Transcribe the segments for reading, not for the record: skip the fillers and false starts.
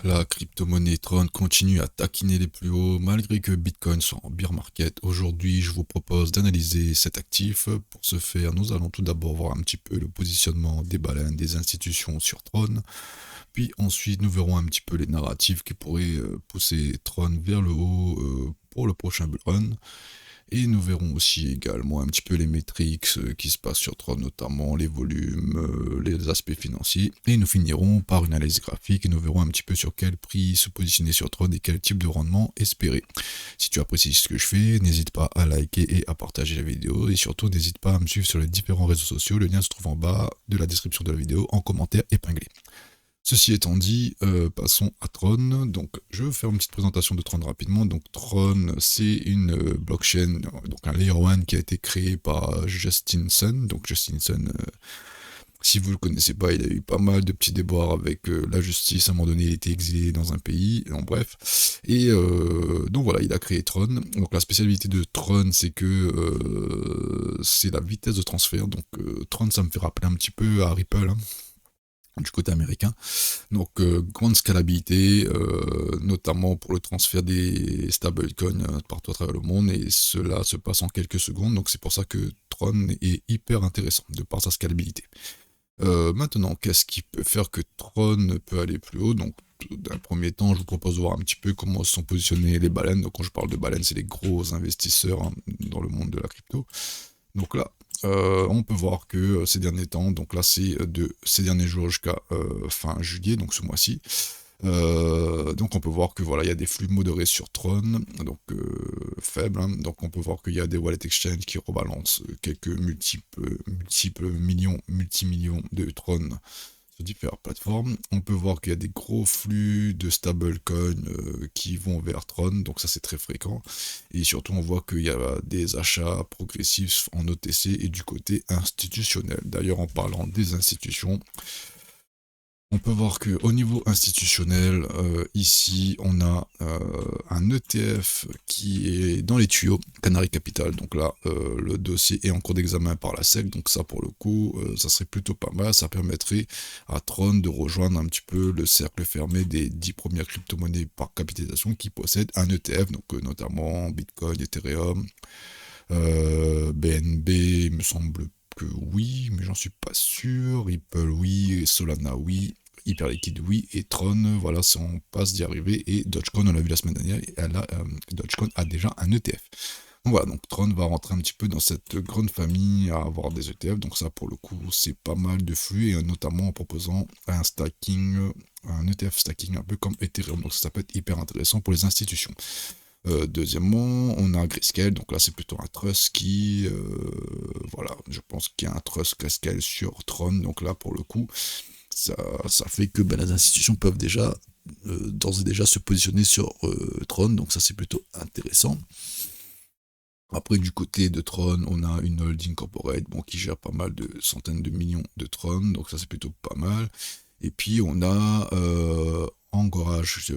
La crypto-monnaie Tron continue à taquiner les plus hauts malgré que Bitcoin soit en bear market. Aujourd'hui, je vous propose d'analyser cet actif. Pour ce faire, nous allons tout d'abord voir un petit peu le positionnement des baleines des institutions sur Tron. Puis ensuite, nous verrons un petit peu les narratifs qui pourraient pousser Tron vers le haut pour le prochain bull run. Et nous verrons aussi également un petit peu les métriques qui se passent sur Tron, notamment les volumes, les aspects financiers. Et nous finirons par une analyse graphique et nous verrons un petit peu sur quel prix se positionner sur Tron et quel type de rendement espérer. Si tu apprécies ce que je fais, n'hésite pas à liker et à partager la vidéo. Et surtout, n'hésite pas à me suivre sur les différents réseaux sociaux. Le lien se trouve en bas de la description de la vidéo en commentaire épinglé. Ceci étant dit, passons à Tron. Donc, je vais faire une petite présentation de Tron rapidement. Donc, Tron, c'est une blockchain, donc un layer 1 qui a été créé par Justin Sun. Donc, Justin Sun, si vous ne le connaissez pas, il a eu pas mal de petits déboires avec la justice. À un moment donné, il était exilé dans un pays. En bref. Et donc voilà, il a créé Tron. Donc, la spécialité de Tron, c'est que c'est la vitesse de transfert. Donc, Tron, ça me fait rappeler un petit peu à Ripple, hein, du côté américain. Donc grande scalabilité, notamment pour le transfert des stablecoins partout à travers le monde, et cela se passe en quelques secondes, donc c'est pour ça que Tron est hyper intéressant, de par sa scalabilité. Maintenant, qu'est-ce qui peut faire que Tron peut aller plus haut? Donc d'un premier temps, je vous propose de voir un petit peu comment se sont positionnés les baleines. Donc quand je parle de baleines, c'est les gros investisseurs, hein, dans le monde de la crypto. Donc là, on peut voir que ces derniers temps, donc là c'est de ces derniers jours jusqu'à fin juillet, donc ce mois-ci. Donc on peut voir que voilà, il y a des flux modérés sur Tron, donc faibles, hein. Donc on peut voir qu'il y a des wallet exchange qui rebalancent quelques multiples millions, multimillions de Tron sur différentes plateformes. On peut voir qu'il y a des gros flux de stablecoins qui vont vers Tron, donc ça c'est très fréquent. Et surtout on voit qu'il y a des achats progressifs en OTC et du côté institutionnel. D'ailleurs en parlant des institutions, on peut voir que au niveau institutionnel, ici, on a un ETF qui est dans les tuyaux, Canary Capital. Donc là, le dossier est en cours d'examen par la SEC. Donc ça, pour le coup, ça serait plutôt pas mal. Ça permettrait à Tron de rejoindre un petit peu le cercle fermé des 10 premières crypto-monnaies par capitalisation qui possèdent un ETF, donc notamment Bitcoin, Ethereum, BNB, il me semble que oui, mais j'en suis pas sûr. Ripple, oui. Solana, oui. Hyperliquid, oui. Et Tron, voilà, c'est en passe d'y arriver. Et Dogecoin, on l'a vu la semaine dernière, Dogecoin a déjà un ETF. Donc voilà, donc Tron va rentrer un petit peu dans cette grande famille à avoir des ETF. Donc ça, pour le coup, c'est pas mal de flux, et notamment en proposant un stacking, un ETF stacking un peu comme Ethereum. Donc ça peut être hyper intéressant pour les institutions. Deuxièmement, on a Grayscale, donc là c'est plutôt un trust qui, voilà, je pense qu'il y a un trust Grayscale sur Tron, donc là pour le coup, ça, ça fait que ben, les institutions peuvent déjà, d'ores et déjà se positionner sur Tron, donc ça c'est plutôt intéressant. Après, du côté de Tron, on a une holding corporate, bon, qui gère pas mal de centaines de millions de Tron, donc ça c'est plutôt pas mal. Et puis on a Anchorage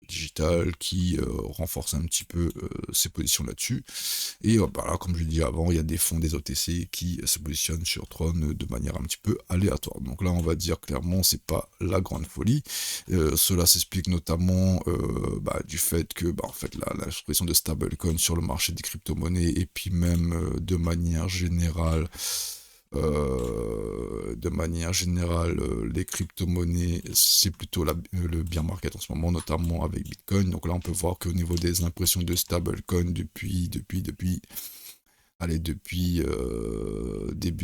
digital qui renforce un petit peu ses positions là-dessus. Et bah là, comme je l'ai dit avant, il y a des fonds des OTC qui se positionnent sur Tron de manière un petit peu aléatoire. Donc là, on va dire clairement, c'est pas la grande folie. Cela s'explique notamment bah, du fait que bah, en fait, la suppression de stablecoin sur le marché des crypto-monnaies, et puis même de manière générale, les crypto-monnaies, c'est plutôt le bear market en ce moment, notamment avec Bitcoin. Donc là, on peut voir qu'au niveau des impressions de stablecoin depuis début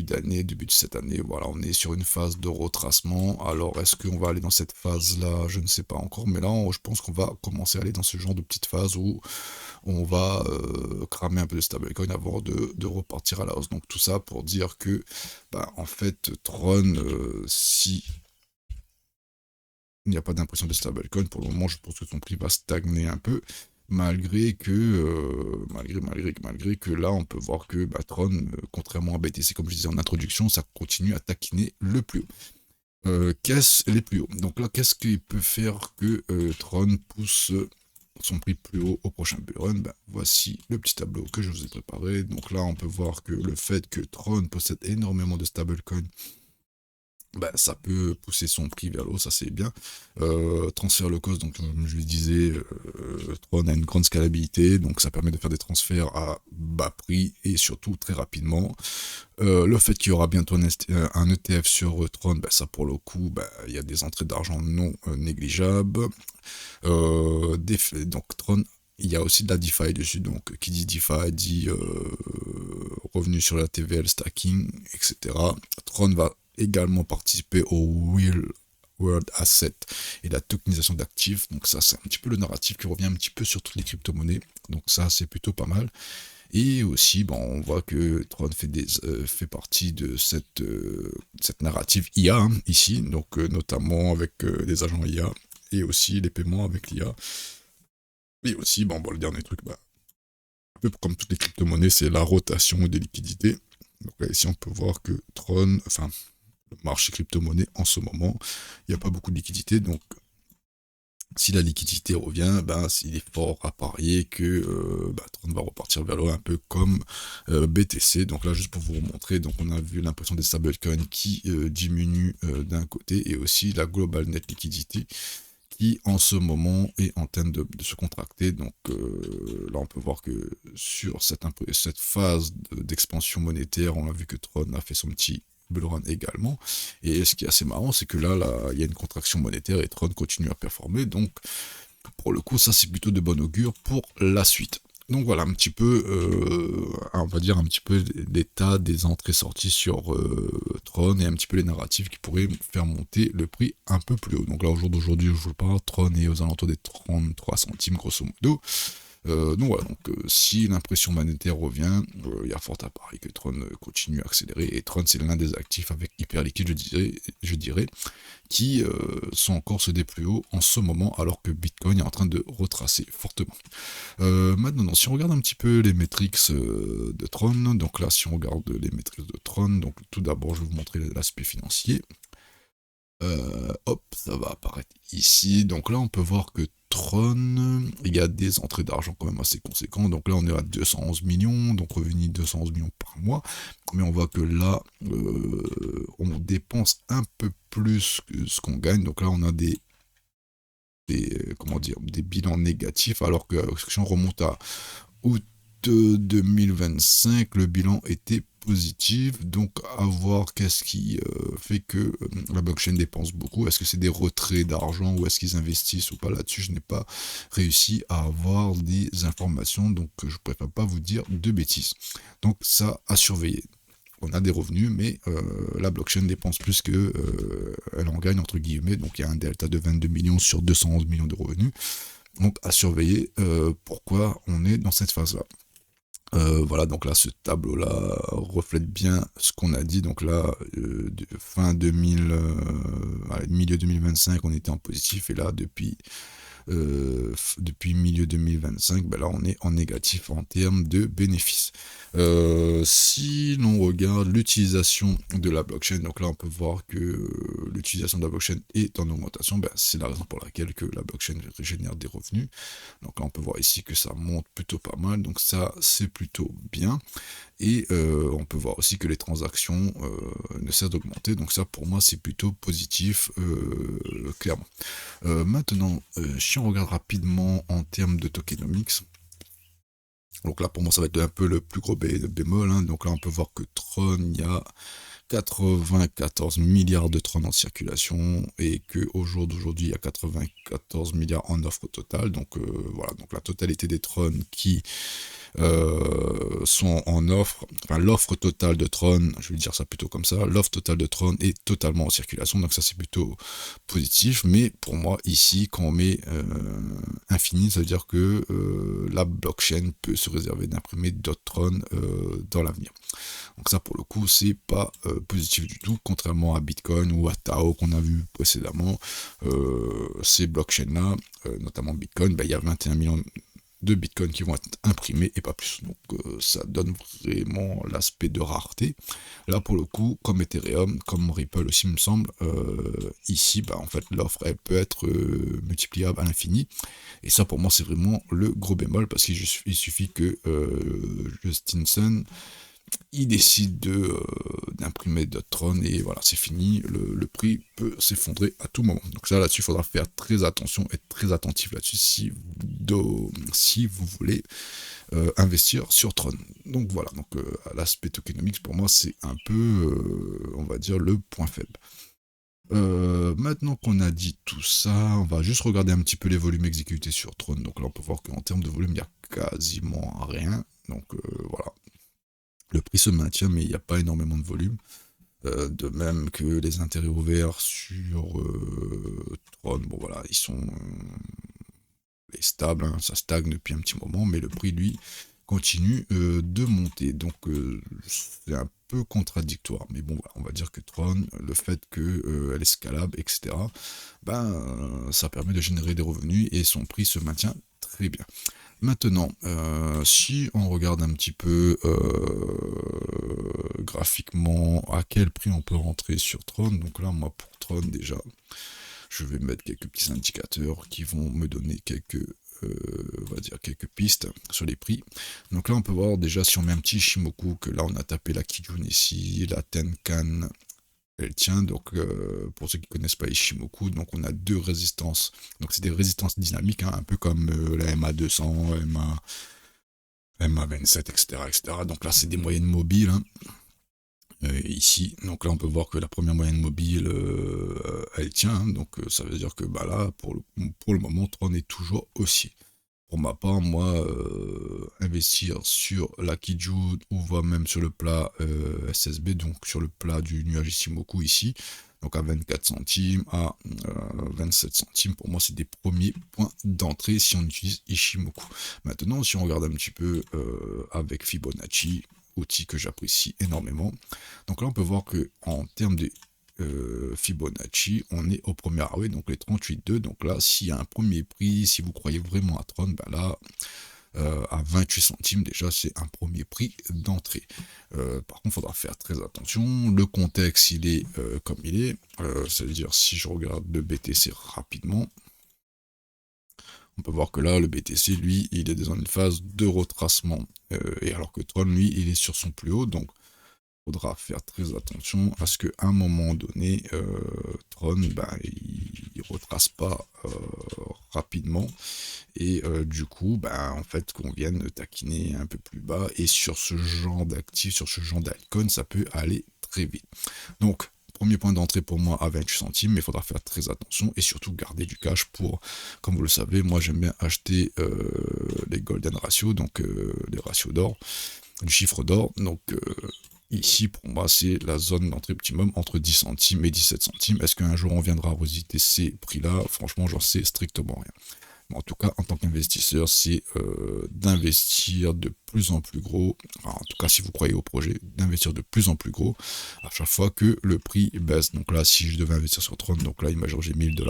d'année, début de cette année, voilà, on est sur une phase de retracement. Alors, est-ce qu'on va aller dans cette phase-là? Je ne sais pas encore, mais là, je pense qu'on va commencer à aller dans ce genre de petite phase où on va cramer un peu de stablecoin avant de repartir à la hausse. Donc tout ça pour dire que, bah, en fait, Tron, si il n'y a pas d'impression de stablecoin, pour le moment, je pense que son prix va stagner un peu, malgré que là, on peut voir que bah, Tron, contrairement à BTC, comme je disais en introduction, ça continue à taquiner le plus haut. Qu'est-ce les plus hauts? Donc là, qu'est-ce qui peut faire que Tron pousse son prix plus haut au prochain bull run? Ben, voici le petit tableau que je vous ai préparé. Donc là, on peut voir que le fait que Tron possède énormément de stablecoins bah, ça peut pousser son prix vers le haut, ça c'est bien. Transfert low cost, donc comme je le disais, Tron a une grande scalabilité, donc ça permet de faire des transferts à bas prix et surtout très rapidement. Le fait qu'il y aura bientôt un ETF sur Tron, bah, ça pour le coup, bah, il y a des entrées d'argent non négligeables. Donc Tron, il y a aussi de la DeFi dessus, donc qui dit DeFi dit revenu sur la TVL, stacking, etc. Tron va également participer au Real World Asset et la tokenisation d'actifs, donc ça c'est un petit peu le narratif qui revient un petit peu sur toutes les crypto-monnaies, donc ça c'est plutôt pas mal. Et aussi, bon, on voit que Tron fait partie de cette narrative IA, hein, ici, donc notamment avec les agents IA, et aussi les paiements avec l'IA. Et aussi, bon, le dernier truc, bah, un peu comme toutes les crypto-monnaies, c'est la rotation des liquidités. Donc là, ici, on peut voir que Tron, enfin, le marché crypto-monnaie, en ce moment, il n'y a pas beaucoup de liquidités, donc si la liquidité revient, ben, il est fort à parier que Tron va repartir vers le haut, un peu comme BTC. Donc là, juste pour vous montrer, donc on a vu l'impression des stablecoins qui diminue d'un côté, et aussi la global net liquidity qui en ce moment est en train de se contracter. Donc là, on peut voir que sur cette phase d'expansion monétaire, on a vu que Tron a fait son petit bull run également. Et ce qui est assez marrant, c'est que là, il y a une contraction monétaire et Tron continue à performer. Donc, pour le coup, ça, c'est plutôt de bon augure pour la suite. Donc voilà un petit peu, on va dire un petit peu l'état des entrées-sorties sur Tron et un petit peu les narratifs qui pourraient faire monter le prix un peu plus haut. Donc là, au jour d'aujourd'hui, je vous parle, Tron est aux alentours des 33 centimes grosso modo. Donc voilà, si l'impression monétaire revient, il y a fort à parier que Tron continue à accélérer. Et Tron, c'est l'un des actifs avec hyper liquide, je dirais, qui sont encore ceux des plus hauts en ce moment, alors que Bitcoin est en train de retracer fortement. Maintenant, si on regarde un petit peu les métriques de Tron, donc là, si on regarde les métriques de Tron, donc tout d'abord, je vais vous montrer l'aspect financier. Hop, ça va apparaître ici. Donc là, on peut voir que Tron, il y a des entrées d'argent quand même assez conséquentes. Donc là, on est à 211 millions, donc revenu 211 millions par mois. Mais on voit que là, on dépense un peu plus que ce qu'on gagne. Donc là, on a comment dire, des bilans négatifs, alors que si on remonte à août 2025, le bilan était positif, donc à voir qu'est-ce qui fait que la blockchain dépense beaucoup. Est-ce que c'est des retraits d'argent ou est-ce qu'ils investissent ou pas là-dessus? Je n'ai pas réussi à avoir des informations, donc je préfère pas vous dire de bêtises. Donc ça à surveiller. On a des revenus, mais la blockchain dépense plus que elle en gagne entre guillemets, donc il y a un delta de 22 millions sur 211 millions de revenus. Donc à surveiller pourquoi on est dans cette phase-là. Voilà, donc là, ce tableau-là reflète bien ce qu'on a dit. Donc là, fin 2000, milieu 2025, on était en positif. Et là, depuis milieu 2025, ben là, on est en négatif en termes de bénéfices. Si l'on regarde l'utilisation de la blockchain, donc là, on peut voir que l'utilisation de la blockchain est en augmentation. Ben, c'est la raison pour laquelle que la blockchain génère des revenus. Donc là, on peut voir ici que ça monte plutôt pas mal. Donc ça, c'est plutôt bien. Et on peut voir aussi que les transactions ne cessent d'augmenter. Donc ça, pour moi, c'est plutôt positif, clairement. Maintenant, si on regarde rapidement en termes de tokenomics, donc là, pour moi, ça va être un peu le plus gros bémol. Hein. Donc là, on peut voir que Tron, il y a 94 milliards de Tron en circulation et qu'au jour d'aujourd'hui, il y a 94 milliards en offre totale. Donc voilà, donc la totalité des Tron qui sont en offre, enfin l'offre totale de Tron, je vais dire ça plutôt comme ça, l'offre totale de Tron est totalement en circulation, donc ça c'est plutôt positif, mais pour moi ici quand on met infini, ça veut dire que la blockchain peut se réserver d'imprimer d'autres Tron dans l'avenir. Donc ça pour le coup c'est pas positif du tout, contrairement à Bitcoin ou à Tao qu'on a vu précédemment, ces blockchains là, notamment Bitcoin, il y a 21 millions de bitcoins qui vont être imprimés et pas plus. Donc ça donne vraiment l'aspect de rareté. Là pour le coup, comme Ethereum, comme Ripple aussi me semble, ici en fait l'offre elle peut être multipliable à l'infini. Et ça pour moi c'est vraiment le gros bémol parce qu'il suffit que Justin Sun il décide d'imprimer d'autres Tron et voilà, c'est fini, le prix peut s'effondrer à tout moment. Donc ça, là-dessus, il faudra faire très attention, être très attentif là-dessus si vous voulez investir sur Tron. Donc voilà, donc l'aspect tokenomics pour moi c'est un peu, on va dire, le point faible. Maintenant qu'on a dit tout ça, on va juste regarder un petit peu les volumes exécutés sur Tron. Donc là on peut voir qu'en termes de volume il n'y a quasiment rien. Donc voilà, le prix se maintient mais il n'y a pas énormément de volume. De même que les intérêts ouverts sur Tron, bon voilà, ils sont stables, hein, ça stagne depuis un petit moment, mais le prix lui continue de monter. Donc c'est un peu contradictoire. Mais bon, voilà, on va dire que Tron, le fait qu'elle est scalable, etc., ça permet de générer des revenus et son prix se maintient très bien. Maintenant, si on regarde un petit peu graphiquement à quel prix on peut rentrer sur Tron, donc là, moi, pour Tron, déjà, je vais mettre quelques petits indicateurs qui vont me donner on va dire quelques pistes sur les prix. Donc là, on peut voir déjà si on met un petit Ishimoku, que là, on a tapé la Kijun ici, la Tenkan, elle tient. Donc, pour ceux qui ne connaissent pas Ishimoku, donc on a deux résistances. Donc, c'est des résistances dynamiques, hein, un peu comme la MA200, MA27, etc., etc. Donc là, c'est des moyennes mobiles, hein. Ici, donc là on peut voir que la première moyenne mobile elle tient, hein. Donc ça veut dire que là pour le moment Tron est toujours haussier. Pour ma part, moi, investir sur la Kijun ou voire même sur le plat SSB, donc sur le plat du nuage Ishimoku ici, donc à 24 centimes, à 27 centimes, pour moi c'est des premiers points d'entrée si on utilise Ishimoku. Maintenant, si on regarde un petit peu avec Fibonacci, outil que j'apprécie énormément, donc là on peut voir que en termes de Fibonacci, on est au premier arrêt, donc les 38,2. Donc là, s'il y a un premier prix, si vous croyez vraiment à Tron, là, à 28 centimes, déjà, c'est un premier prix d'entrée. Par contre, il faudra faire très attention. Le contexte, il est comme il est. C'est-à-dire, si je regarde le BTC rapidement, on peut voir que là, le BTC, lui, il est dans une phase de retracement. Et alors que Tron, lui, il est sur son plus haut. Donc, faudra faire très attention à ce qu'à un moment donné, Tron, il retrace pas rapidement et du coup, en fait, qu'on vienne taquiner un peu plus bas et sur ce genre d'actifs, sur ce genre d'alcool, ça peut aller très vite. Donc, premier point d'entrée pour moi à 28 centimes, mais il faudra faire très attention et surtout garder du cash pour, comme vous le savez, moi j'aime bien acheter les golden ratios, donc les ratios d'or, du chiffre d'or, donc ici, pour moi, c'est la zone d'entrée optimum entre 10 centimes et 17 centimes. Est-ce qu'un jour on viendra revisiter ces prix-là? Franchement, j'en sais strictement rien. Mais en tout cas, en tant qu'investisseur, c'est d'investir de plus en plus gros. Enfin, en tout cas, si vous croyez au projet, d'investir de plus en plus gros à chaque fois que le prix baisse. Donc là, si je devais investir sur Tron, donc là, imaginons j'ai 1000 $.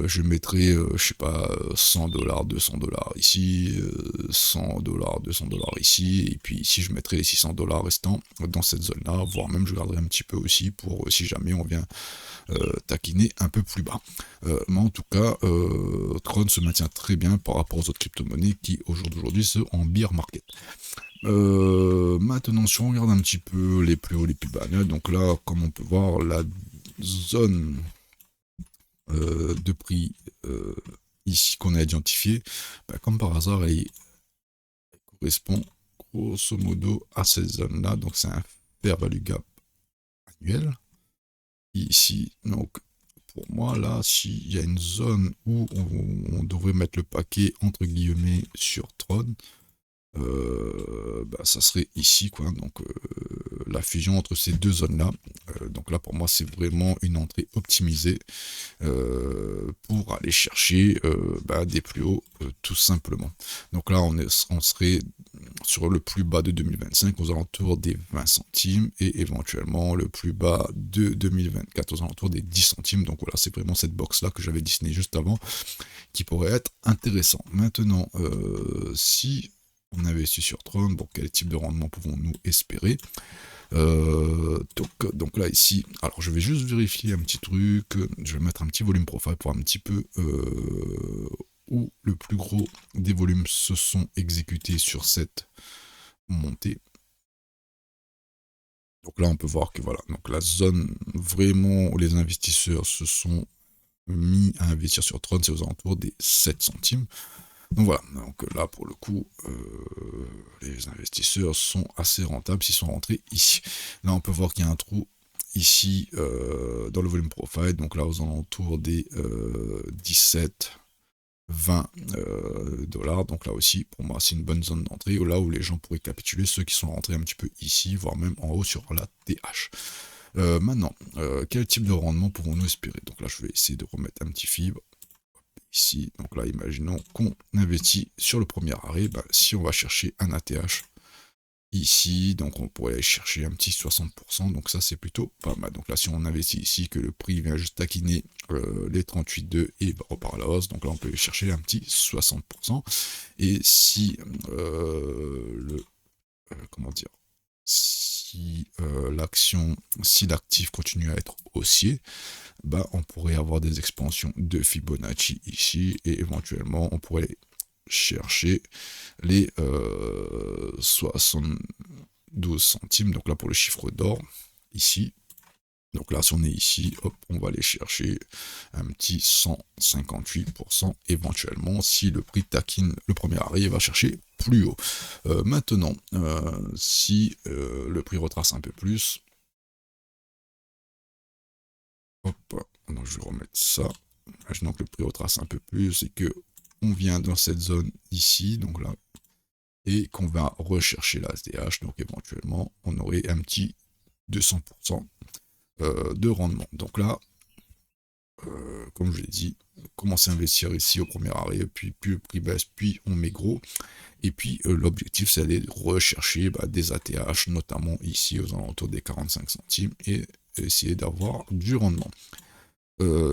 Je mettrai, je sais pas, 100 $, 200 $ ici, 100 $, 200 $ ici, et puis ici je mettrai les 600 $ restants dans cette zone-là, voire même je garderai un petit peu aussi pour si jamais on vient taquiner un peu plus bas. Mais en tout cas, Tron se maintient très bien par rapport aux autres crypto-monnaies qui au jour d'aujourd'hui sont en bear market. Maintenant, si on regarde un petit peu les plus hauts, les plus bas, donc là, comme on peut voir, la zone de prix ici qu'on a identifié, comme par hasard, elle correspond grosso modo à cette zone-là. Donc c'est un fair value gap annuel. Ici, donc pour moi, là, s'il y a une zone où on devrait mettre le paquet entre guillemets sur Tron, ça serait ici, quoi. Donc la fusion entre ces deux zones-là. Donc là, pour moi, c'est vraiment une entrée optimisée pour aller chercher des plus hauts, tout simplement. Donc là, on serait sur le plus bas de 2025 aux alentours des 20 centimes et éventuellement le plus bas de 2024 aux alentours des 10 centimes. Donc voilà, c'est vraiment cette box-là que j'avais dessiné juste avant qui pourrait être intéressant. Maintenant, si on investit sur Tron, bon, quel type de rendement pouvons-nous espérer? Donc là ici, alors je vais juste vérifier un petit truc, je vais mettre un petit volume profile pour un petit peu où le plus gros des volumes se sont exécutés sur cette montée. Donc là, on peut voir que voilà, donc la zone vraiment où les investisseurs se sont mis à investir sur Tron, c'est aux alentours des 7 centimes. Donc voilà, donc là pour le coup, les investisseurs sont assez rentables s'ils sont rentrés ici. Là on peut voir qu'il y a un trou ici dans le volume profile, donc là aux alentours des 17, 20 dollars. Donc là aussi, pour moi, c'est une bonne zone d'entrée, là où les gens pourraient capituler, ceux qui sont rentrés un petit peu ici, voire même en haut sur la TH. Maintenant, quel type de rendement pouvons-nous espérer? Donc là, je vais essayer de remettre un petit fibre ici. Donc là, imaginons qu'on investit sur le premier arrêt. Bah, si on va chercher un ATH ici, donc on pourrait aller chercher un petit 60%, donc ça c'est plutôt pas mal. Donc là, si on investit ici, que le prix vient juste taquiner les 38,2 et repart à la hausse, donc là on peut aller chercher un petit 60%. Et si comment dire, si si l'actif continue à être haussier, bah, on pourrait avoir des expansions de Fibonacci ici, et éventuellement on pourrait chercher les 72 centimes, donc là pour le chiffre d'or, ici. Donc là, si on est ici, hop, on va aller chercher un petit 158% éventuellement. Si le prix taquine le premier arrêt, il va chercher plus haut. Maintenant, si le prix retrace un peu plus, hop, donc je vais remettre ça. Imaginons que le prix retrace un peu plus et que on vient dans cette zone ici, donc là, et qu'on va rechercher la SDH, donc éventuellement, on aurait un petit 200% de rendement. Donc là, comme je l'ai dit, commencer à investir ici au premier arrêt, puis le prix baisse, puis on met gros. Et puis l'objectif, c'est d'aller rechercher des ATH, notamment ici aux alentours des 45 centimes, et essayer d'avoir du rendement.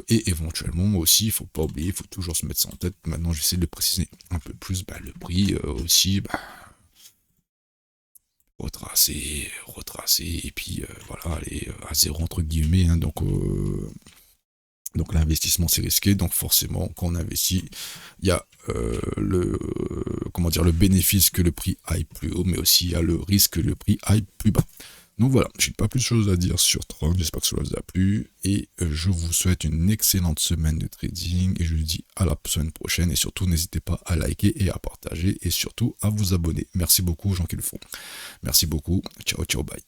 Et éventuellement aussi, il ne faut pas oublier, il faut toujours se mettre ça en tête. Maintenant, j'essaie de préciser un peu plus le prix aussi. Retracer, et puis voilà, aller à zéro entre guillemets. Hein, donc l'investissement c'est risqué, donc forcément quand on investit, il y a le bénéfice que le prix aille plus haut, mais aussi il y a le risque que le prix aille plus bas. Donc voilà, j'ai pas plus de choses à dire sur Tron, j'espère que cela vous a plu, et je vous souhaite une excellente semaine de trading, et je vous dis à la semaine prochaine, et surtout n'hésitez pas à liker et à partager, et surtout à vous abonner. Merci beaucoup aux gens qui le font. Merci beaucoup, ciao ciao, bye.